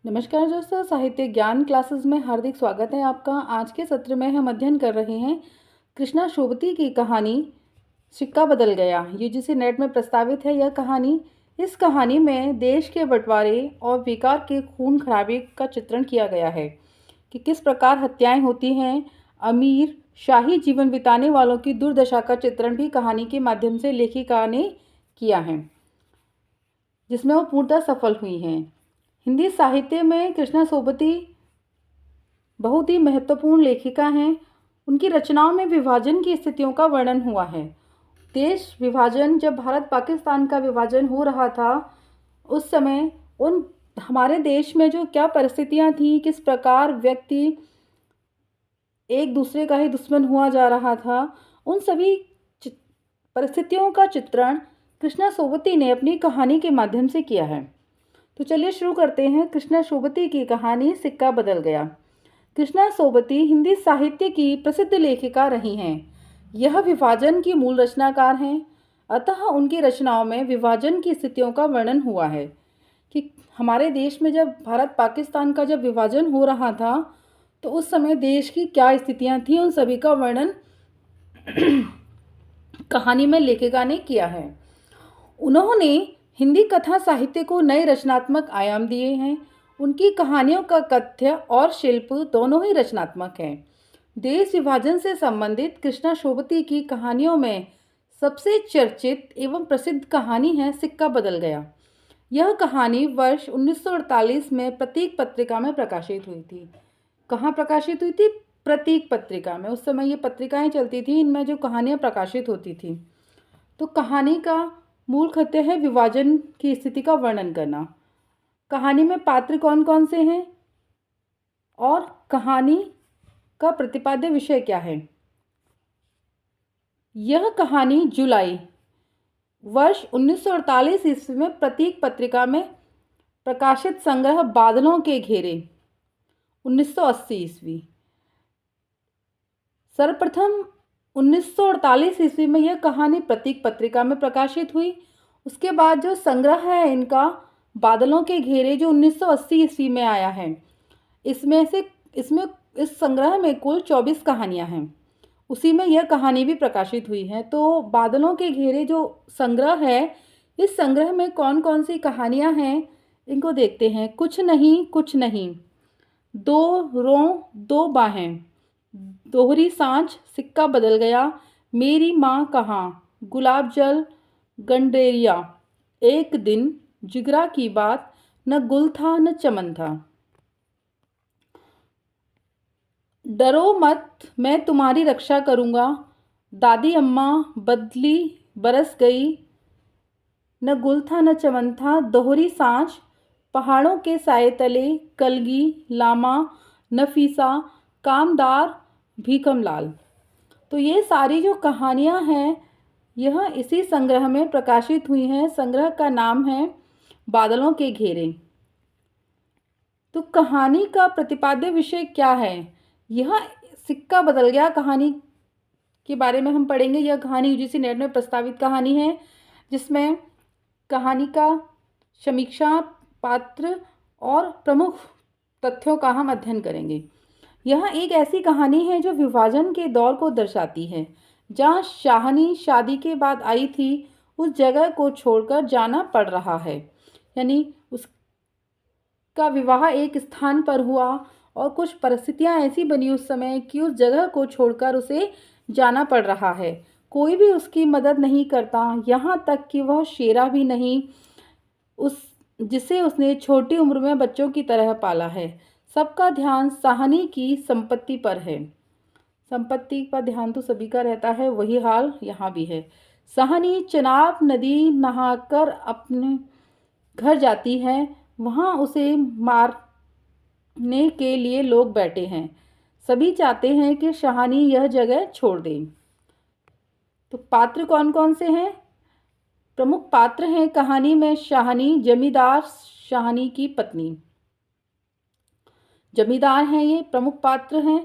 नमस्कार दोस्तों, साहित्य ज्ञान क्लासेस में हार्दिक स्वागत है आपका। आज के सत्र में हम अध्ययन कर रहे हैं कृष्णा शोभती की कहानी सिक्का बदल गया। यूजीसी नेट में प्रस्तावित है यह कहानी। इस कहानी में देश के बंटवारे और विकार के खून खराबे का चित्रण किया गया है कि किस प्रकार हत्याएं होती हैं। अमीर शाही जीवन बिताने वालों की दुर्दशा का चित्रण भी कहानी के माध्यम से लेखिका ने किया है, जिसमें वो पूर्णतः सफल हुई हैं। हिंदी साहित्य में कृष्णा शोभती बहुत ही महत्वपूर्ण लेखिका हैं। उनकी रचनाओं में विभाजन की स्थितियों का वर्णन हुआ है। देश विभाजन, जब भारत पाकिस्तान का विभाजन हो रहा था, उस समय उन हमारे देश में जो क्या परिस्थितियां थी, किस प्रकार व्यक्ति एक दूसरे का ही दुश्मन हुआ जा रहा था, उन सभी परिस्थितियों का चित्रण कृष्णा शोभती ने अपनी कहानी के माध्यम से किया है। तो चलिए शुरू करते हैं। कृष्णा शोभती की कहानी सिक्का बदल गया। कृष्णा शोभती हिंदी साहित्य की प्रसिद्ध लेखिका रही हैं। यह विभाजन की मूल रचनाकार हैं, अतः उनकी रचनाओं में विभाजन की स्थितियों का वर्णन हुआ है कि हमारे देश में जब भारत पाकिस्तान का जब विभाजन हो रहा था, तो उस समय देश की क्या स्थितियां थीं, उन सभी का वर्णन कहानी में लेखिका ने किया है। उन्होंने हिंदी कथा साहित्य को नए रचनात्मक आयाम दिए हैं। उनकी कहानियों का कथ्य और शिल्प दोनों ही रचनात्मक हैं। देश विभाजन से संबंधित कृष्णा शोभती की कहानियों में सबसे चर्चित एवं प्रसिद्ध कहानी है सिक्का बदल गया। यह कहानी वर्ष 1948 में प्रतीक पत्रिका में प्रकाशित हुई थी। कहाँ प्रकाशित हुई थी? प्रतीक पत्रिका में। उस समय ये पत्रिकाएं चलती थी, इनमें जो कहानियाँ प्रकाशित होती थी। तो कहानी का मूल कथ्य है विभाजन की स्थिति का वर्णन करना। कहानी में पात्र कौन कौन से हैं और कहानी का प्रतिपाद्य विषय क्या है। यह कहानी जुलाई वर्ष 1948 ईस्वी में प्रतीक पत्रिका में प्रकाशित संग्रह बादलों के घेरे 1980 ईस्वी, सर्वप्रथम 1948 ईस्वी में यह कहानी प्रतीक पत्रिका में प्रकाशित हुई। उसके बाद जो संग्रह है इनका बादलों के घेरे, जो 1980 ईस्वी में आया है, इसमें इस संग्रह में कुल 24 कहानियां हैं। उसी में यह कहानी भी प्रकाशित हुई है। तो बादलों के घेरे जो संग्रह है, इस संग्रह में कौन कौन सी कहानियां हैं इनको देखते हैं। कुछ नहीं कुछ नहीं, दो रों दो बाहें, दोहरी सांझ, सिक्का बदल गया, मेरी माँ कहाँ, गुलाब जल, गंडेरिया, एक दिन, जिगरा की बात, न गुल था न चमन था, डरो मत मैं तुम्हारी रक्षा करूँगा, दादी अम्मा, बदली बरस गई, न गुल था न चमन था, दोहरी सांझ, पहाड़ों के साए तले, कलगी, लामा, नफीसा, कामदार, भीकमलाल। तो ये सारी जो कहानियाँ हैं यह इसी संग्रह में प्रकाशित हुई हैं। संग्रह का नाम है बादलों के घेरे। तो कहानी का प्रतिपाद्य विषय क्या है? यह सिक्का बदल गया कहानी के बारे में हम पढ़ेंगे। यह कहानी यूजीसी नेट में प्रस्तावित कहानी है, जिसमें कहानी का समीक्षा, पात्र और प्रमुख तथ्यों का हम अध्ययन करेंगे। यह एक ऐसी कहानी है जो विभाजन के दौर को दर्शाती है। जहाँ शाहनी शादी के बाद आई थी, उस जगह को छोड़कर जाना पड़ रहा है। यानी उसका विवाह एक स्थान पर हुआ और कुछ परिस्थितियाँ ऐसी बनी उस समय कि उस जगह को छोड़कर उसे जाना पड़ रहा है। कोई भी उसकी मदद नहीं करता, यहाँ तक कि वह शेरा भी नहीं, जिसे उसने छोटी उम्र में बच्चों की तरह पाला है। सबका ध्यान साहनी की संपत्ति पर है। संपत्ति पर ध्यान तो सभी का रहता है, वही हाल यहाँ भी है। साहनी चनाब नदी नहाकर अपने घर जाती है। वहाँ उसे मारने के लिए लोग बैठे हैं। सभी चाहते हैं कि शाहनी यह जगह छोड़ दे। तो पात्र कौन कौन से हैं? प्रमुख पात्र हैं कहानी में शाहनी, जमींदार शाहनी की पत्नी, जमींदार हैं ये प्रमुख पात्र हैं,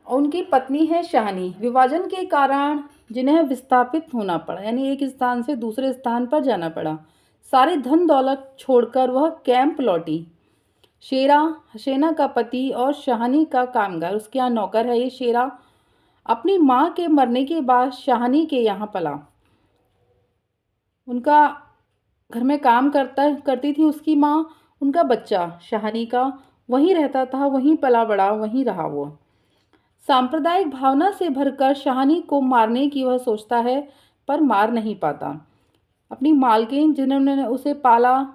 और उनकी पत्नी है शाहनी। विभाजन के कारण जिन्हें विस्थापित होना पड़ा, यानी एक स्थान से दूसरे स्थान पर जाना पड़ा। सारी धन दौलत छोड़कर वह कैंप लौटी। शेरा हसीना का पति और शाहनी का कामगार, उसके यहाँ नौकर है ये शेरा, अपनी माँ के मरने के बाद शाहनी के यहाँ पला। उनका घर में काम करती थी उसकी माँ। उनका बच्चा शाहनी का वहीं रहता था, वहीं पला बड़ा, वहीं रहा वो। सांप्रदायिक भावना से भरकर शाहनी को मारने की वह सोचता है, पर मार नहीं पाता। अपनी मालकिन जिन्होंने उसे पाला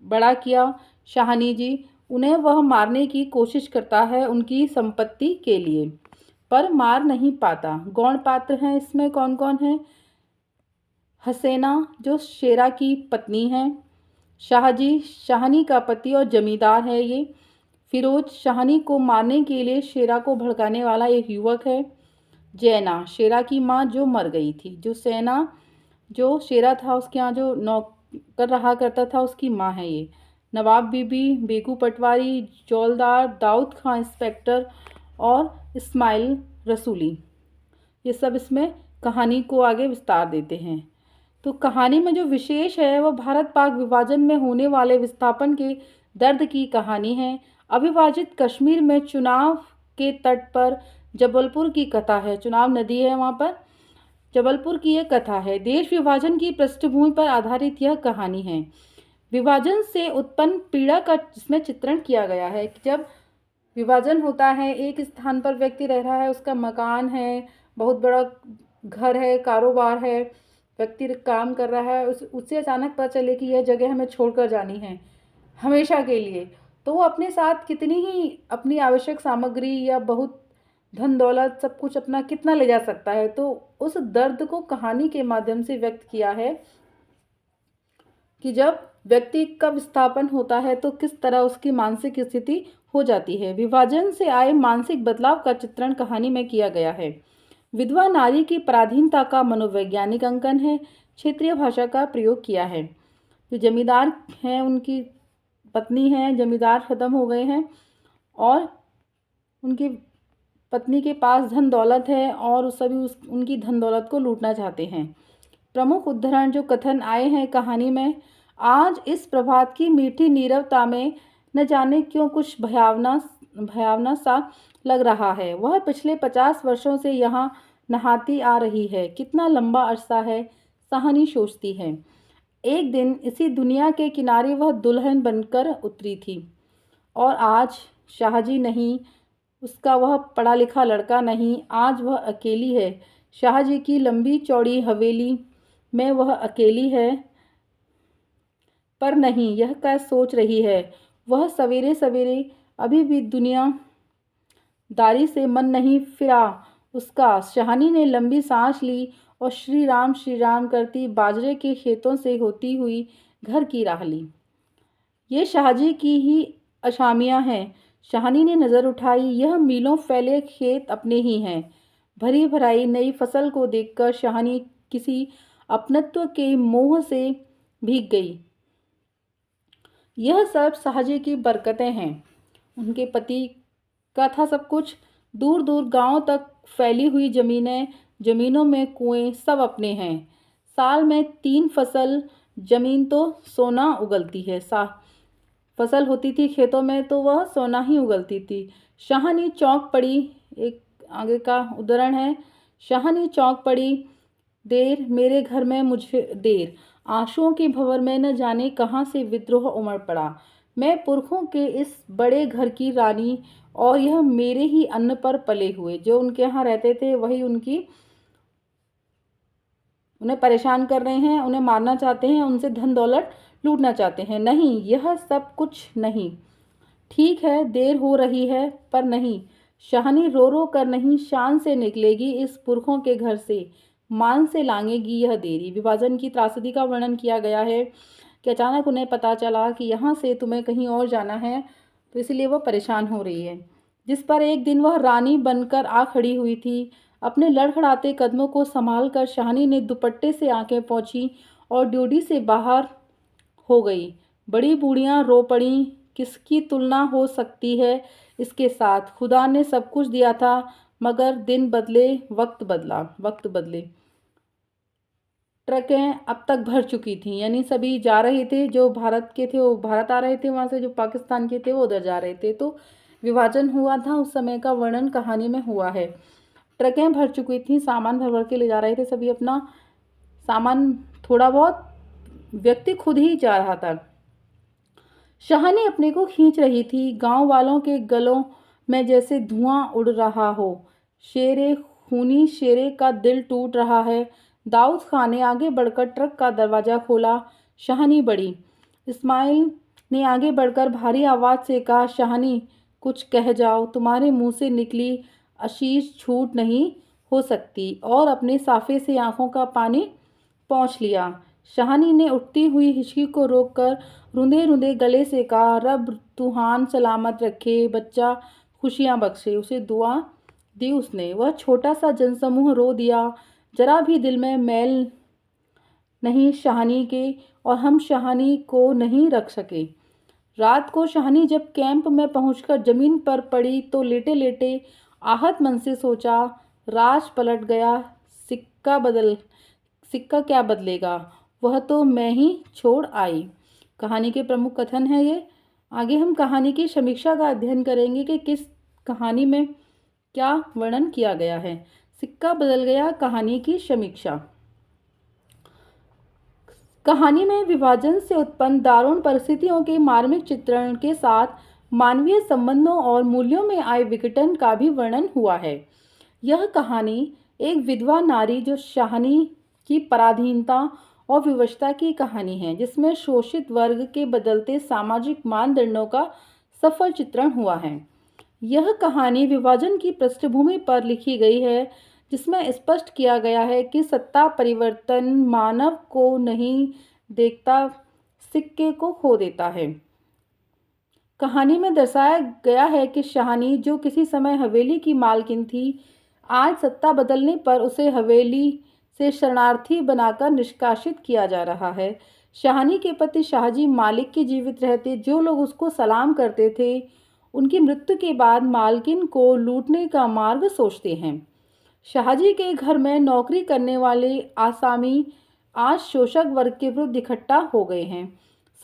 बड़ा किया, शाहनी जी, उन्हें वह मारने की कोशिश करता है उनकी संपत्ति के लिए, पर मार नहीं पाता। गौण पात्र हैं इसमें कौन कौन है? हसीना जो शेरा की पत्नी है, शाहजी शाहनी का पति और जमींदार है ये, फिरोज शाहनी को मारने के लिए शेरा को भड़काने वाला एक युवक है, जैना शेरा की माँ जो मर गई थी, जो सेना जो शेरा था उसके यहाँ जो नौकर रहा करता था उसकी माँ है ये, नवाब बीबी, बेगू पटवारी, जौलदार, दाऊद खां इंस्पेक्टर और इस्माइल रसूली। ये सब इसमें कहानी को आगे विस्तार देते हैं। तो कहानी में जो विशेष है वह भारत पाक विभाजन में होने वाले विस्थापन के दर्द की कहानी है। अविभाजित कश्मीर में चुनाव के तट पर जबलपुर की कथा है, चुनाव नदी है वहाँ पर, जबलपुर की ये कथा है। देश विभाजन की पृष्ठभूमि पर आधारित यह कहानी है। विभाजन से उत्पन्न पीड़ा का इसमें चित्रण किया गया है कि जब विभाजन होता है, एक स्थान पर व्यक्ति रह रहा है, उसका मकान है, बहुत बड़ा घर है, कारोबार है, व्यक्ति काम कर रहा है, उससे अचानक पता चले कि यह जगह हमें छोड़कर जानी है हमेशा के लिए, तो वो अपने साथ कितनी ही अपनी आवश्यक सामग्री या बहुत धन दौलत सब कुछ अपना कितना ले जा सकता है। तो उस दर्द को कहानी के माध्यम से व्यक्त किया है कि जब व्यक्ति का विस्थापन होता है तो किस तरह उसकी मानसिक स्थिति हो जाती है। विभाजन से आए मानसिक बदलाव का चित्रण कहानी में किया गया है। विधवा नारी की पराधीनता का मनोवैज्ञानिक अंकन है। क्षेत्रीय भाषा का प्रयोग किया है। जो जमींदार हैं उनकी पत्नी है, जमींदार खत्म हो गए हैं और उनकी पत्नी के पास धन दौलत है और सभी उनकी धन दौलत को लूटना चाहते हैं। प्रमुख उदाहरण जो कथन आए हैं कहानी में, आज इस प्रभात की मीठी नीरवता में न जाने क्यों कुछ भयावना सा लग रहा है। वह पिछले 50 वर्षों से यहाँ नहाती आ रही है। कितना लंबा अरसा है, कहानी सोचती है। एक दिन इसी दुनिया के किनारे वह दुल्हन बनकर उतरी थी और आज शाहजी नहीं, उसका वह पढ़ा लिखा लड़का नहीं, आज वह अकेली है। शाहजी की लंबी चौड़ी हवेली में वह अकेली है, पर नहीं, यह क्या सोच रही है वह सवेरे सवेरे। अभी भी दुनियादारी से मन नहीं फिरा उसका। शाहनी ने लंबी सांस ली और श्री राम करती बाजरे के खेतों से होती हुई घर की राह ली। ये शाहजी की ही अशामियाँ हैं। शाहनी ने नज़र उठाई, यह मीलों फैले खेत अपने ही हैं। भरी भराई नई फसल को देखकर शाहनी किसी अपनत्व के मोह से भीग गई। यह सब शाहजी की बरकतें हैं। उनके पति का था सब कुछ। दूर दूर गांव तक फैली हुई जमीनों में कुएं सब अपने हैं। साल में 3 फसल जमीन तो सोना उगलती है। फसल होती थी खेतों में तो वह सोना ही उगलती थी। शाहनी चौंक पड़ी, एक आगे का उदाहरण है, शाहनी चौंक पड़ी, देर मेरे घर में मुझे देर, आंसुओं की भंवर में न जाने कहाँ से विद्रोह उमड़ पड़ा। मैं पुरखों के इस बड़े घर की रानी और यह मेरे ही अन्न पर पले हुए। जो उनके यहाँ रहते थे वही उन्हें परेशान कर रहे हैं, उन्हें मारना चाहते हैं, उनसे धन दौलत लूटना चाहते हैं। नहीं, यह सब कुछ नहीं। ठीक है, देर हो रही है, पर नहीं, शाहनी रो रो कर नहीं, शान से निकलेगी इस पुरखों के घर से, मान से लांघेगी यह देरी। विभाजन की त्रासदी का वर्णन किया गया है कि अचानक उन्हें पता चला कि यहाँ से तुम्हें कहीं और जाना है, तो इसलिए वह परेशान हो रही है। जिस पर एक दिन वह रानी बनकर आ खड़ी हुई थी। अपने लड़खड़ाते कदमों को संभाल कर शाहनी ने दुपट्टे से आंखें पोंछी और ड्योढ़ी से बाहर हो गई। बड़ी बूढ़ियाँ रो पड़ीं, किसकी तुलना हो सकती है इसके साथ। खुदा ने सब कुछ दिया था, मगर दिन बदले, वक्त बदला, वक्त बदले। ट्रकें अब तक भर चुकी थीं, यानी सभी जा रहे थे, जो भारत के थे वो भारत आ रहे थे, वहाँ से जो पाकिस्तान के थे वो उधर जा रहे थे। तो विभाजन हुआ था, उस समय का वर्णन कहानी में हुआ है। ट्रकें भर चुकी थीं, सामान भर भर के ले जा रहे थे सभी अपना सामान, थोड़ा बहुत व्यक्ति खुद ही जा रहा था। शहानी अपने को खींच रही थी, गांव वालों के गलों में जैसे धुआं उड़ रहा हो। शेरे खूनी शेरे का दिल टूट रहा है। दाऊद खान ने आगे बढ़कर ट्रक का दरवाज़ा खोला। शहानी बढ़ी। इस्माइल ने आगे बढ़कर भारी आवाज़ से कहा, शहानी कुछ कह जाओ, तुम्हारे मुंह से निकली आशीष झूठ नहीं हो सकती, और अपने साफे से आंखों का पानी पोंछ लिया। शहानी ने उठती हुई हिचकी को रोककर रुंधे रुंधे गले से कहा, रब तुहान सलामत रखे, बच्चा खुशियां बख्शे। उसे दुआ दी उसने। वह छोटा सा जनसमूह रो दिया। जरा भी दिल में मैल नहीं शहानी के, और हम शहानी को नहीं रख सके। रात को शहानी जब कैंप में पहुंचकर जमीन पर पड़ी तो लेटे लेटे आहत मन से सोचा, राज पलट गया, सिक्का क्या बदलेगा, वह तो मैं ही छोड़ आई। कहानी के प्रमुख कथन है ये। आगे हम कहानी की समीक्षा का अध्ययन करेंगे कि किस कहानी में क्या वर्णन किया गया है। सिक्का बदल गया, कहानी की समीक्षा। कहानी में विभाजन से उत्पन्न दारुण परिस्थितियों के मार्मिक चित्रण के साथ मानवीय संबंधों और मूल्यों में आए विघटन का भी वर्णन हुआ है। यह कहानी एक विधवा नारी जो शहानी की पराधीनता और विवशता की कहानी है, जिसमें शोषित वर्ग के बदलते सामाजिक मानदंडों का सफल चित्रण हुआ है। यह कहानी विभाजन की पृष्ठभूमि पर लिखी गई है, जिसमें स्पष्ट किया गया है कि सत्ता परिवर्तन मानव को नहीं देखता, सिक्के को खो देता है। कहानी में दर्शाया गया है कि शहानी, जो किसी समय हवेली की मालकिन थी, आज सत्ता बदलने पर उसे हवेली से शरणार्थी बनाकर निष्कासित किया जा रहा है। शहानी के पति शाहजी मालिक के जीवित रहते जो लोग उसको सलाम करते थे, उनकी मृत्यु के बाद मालकिन को लूटने का मार्ग सोचते हैं। शाहजी के घर में नौकरी करने वाले आसामी आज शोषक वर्ग के विरुद्ध इकट्ठा हो गए हैं।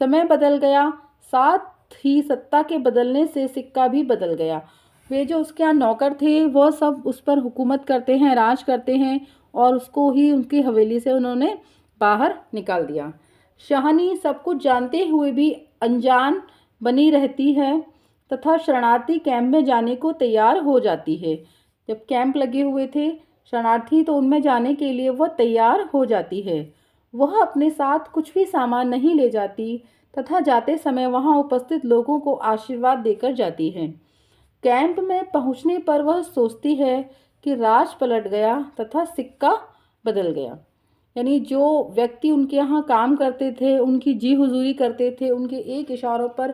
समय बदल गया, साथ ही सत्ता के बदलने से सिक्का भी बदल गया। वे जो उसके यहाँ नौकर थे वह सब उस पर हुकूमत करते हैं, राज करते हैं, और उसको ही उनकी हवेली से उन्होंने बाहर निकाल दिया। शहानी सब कुछ जानते हुए भी अनजान बनी रहती है तथा शरणार्थी कैंप में जाने को तैयार हो जाती है। जब कैंप लगे हुए थे शरणार्थी, तो उनमें जाने के लिए वह तैयार हो जाती है। वह अपने साथ कुछ भी सामान नहीं ले जाती तथा जाते समय वहां उपस्थित लोगों को आशीर्वाद देकर जाती है। कैंप में पहुंचने पर वह सोचती है कि राज पलट गया तथा सिक्का बदल गया, यानी जो व्यक्ति उनके यहाँ काम करते थे, उनकी जी हुजूरी करते थे, उनके एक इशारों पर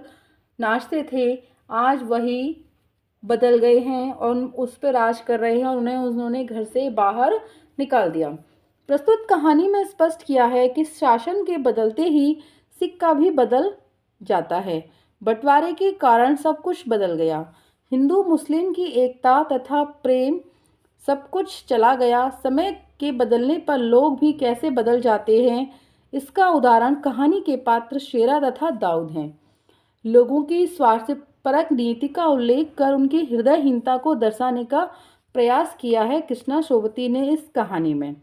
नाचते थे, आज वही बदल गए हैं और उस पर राज कर रहे हैं और उन्होंने घर से बाहर निकाल दिया। प्रस्तुत कहानी में स्पष्ट किया है कि शासन के बदलते ही सिक्का भी बदल जाता है। बंटवारे के कारण सब कुछ बदल गया। हिंदू मुस्लिम की एकता तथा प्रेम सब कुछ चला गया। समय के बदलने पर लोग भी कैसे बदल जाते हैं, इसका उदाहरण कहानी के पात्र शेरा तथा दाऊद हैं। लोगों की स्वार्थपरक नीति का उल्लेख कर उनकी हृदयहीनता को दर्शाने का प्रयास किया है कृष्णा शोभती ने इस कहानी में।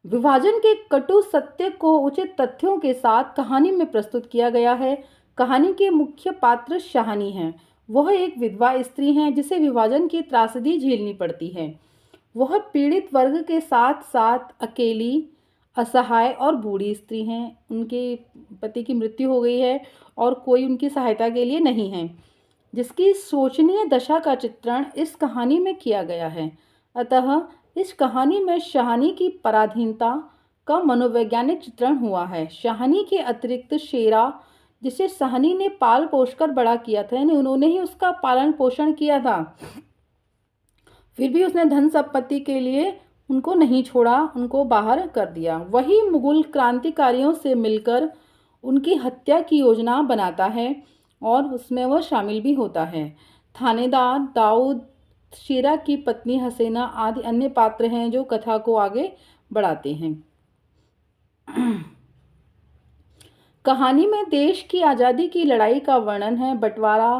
विभाजन के कटु सत्य को उचित तथ्यों के साथ कहानी में प्रस्तुत किया गया है। कहानी के मुख्य पात्र शहानी हैं। वह एक विधवा स्त्री हैं जिसे विभाजन की त्रासदी झेलनी पड़ती है। वह पीड़ित वर्ग के साथ साथ अकेली, असहाय और बूढ़ी स्त्री हैं। उनके पति की मृत्यु हो गई है और कोई उनकी सहायता के लिए नहीं है, जिसकी शोचनीय दशा का चित्रण इस कहानी में किया गया है। अतः इस कहानी में शहानी की पराधीनता का मनोवैज्ञानिक चित्रण हुआ है। शहानी के अतिरिक्त शेरा, जिसे शहानी ने पाल पोष कर बड़ा किया था, यानी उन्होंने ही उसका पालन पोषण किया था, फिर भी उसने धन संपत्ति के लिए उनको नहीं छोड़ा, उनको बाहर कर दिया। वही मुगल क्रांतिकारियों से मिलकर उनकी हत्या की योजना बनाता है और उसमें वह शामिल भी होता है। थानेदार दाऊद शेरा की पत्नी हसीना आदि अन्य पात्र हैं जो कथा को आगे बढ़ाते हैं। कहानी में देश की आज़ादी की लड़ाई का वर्णन है। बंटवारा,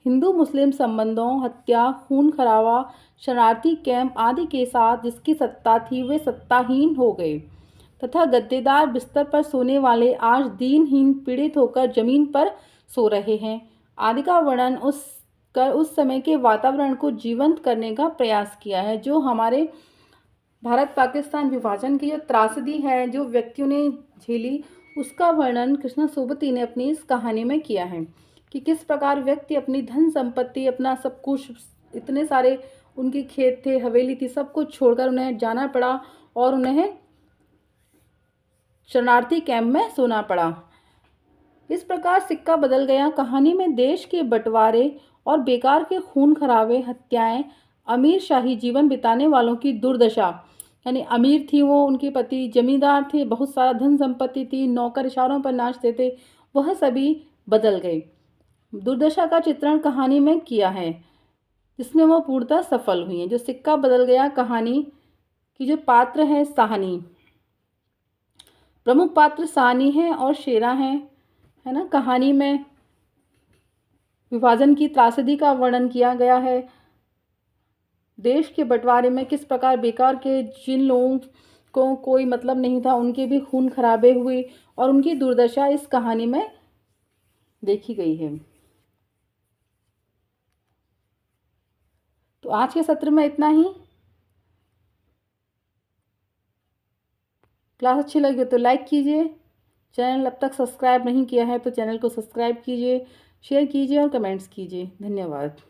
हिंदू मुस्लिम संबंधों, हत्या, खून खराबा, शरणार्थी कैंप आदि के साथ जिसकी सत्ता थी वे सत्ताहीन हो गए तथा गद्देदार बिस्तर पर सोने वाले आज दीनहीन पीड़ित होकर जमीन पर सो रहे हैं आदि का वर्णन उस समय के वातावरण को जीवंत करने का प्रयास किया है। जो हमारे भारत पाकिस्तान विभाजन की जो त्रासदी है, जो व्यक्तियों ने झेली, उसका वर्णन कृष्णा सोबती ने अपनी इस कहानी में किया है कि किस प्रकार व्यक्ति अपनी धन संपत्ति, अपना सब कुछ, इतने सारे उनके खेत थे, हवेली थी, सब कुछ छोड़कर उन्हें जाना पड़ा और उन्हें शरणार्थी कैंप में सोना पड़ा। इस प्रकार सिक्का बदल गया। कहानी में देश के बंटवारे और बेकार के खून खराबे, हत्याएं, अमीर शाही जीवन बिताने वालों की दुर्दशा, यानी अमीर थी वो, उनके पति जमींदार थे, बहुत सारा धन संपत्ति थी, नौकर इशारों पर नाचते थे, वह सभी बदल गए। दुर्दशा का चित्रण कहानी में किया है जिसमें वह पूर्णतः सफल हुई है। जो सिक्का बदल गया कहानी की जो पात्र है साहनी, प्रमुख पात्र साहनी है और शेरा है ना। कहानी में विभाजन की त्रासदी का वर्णन किया गया है। देश के बंटवारे में किस प्रकार बेकार के जिन लोगों को कोई मतलब नहीं था, उनके भी खून खराबे हुए और उनकी दुर्दशा इस कहानी में देखी गई है। तो आज के सत्र में इतना ही। क्लास अच्छी लगी हो तो लाइक कीजिए, चैनल अब तक सब्सक्राइब नहीं किया है तो चैनल को सब्सक्राइब कीजिए, शेयर कीजिए और कमेंट्स कीजिए। धन्यवाद।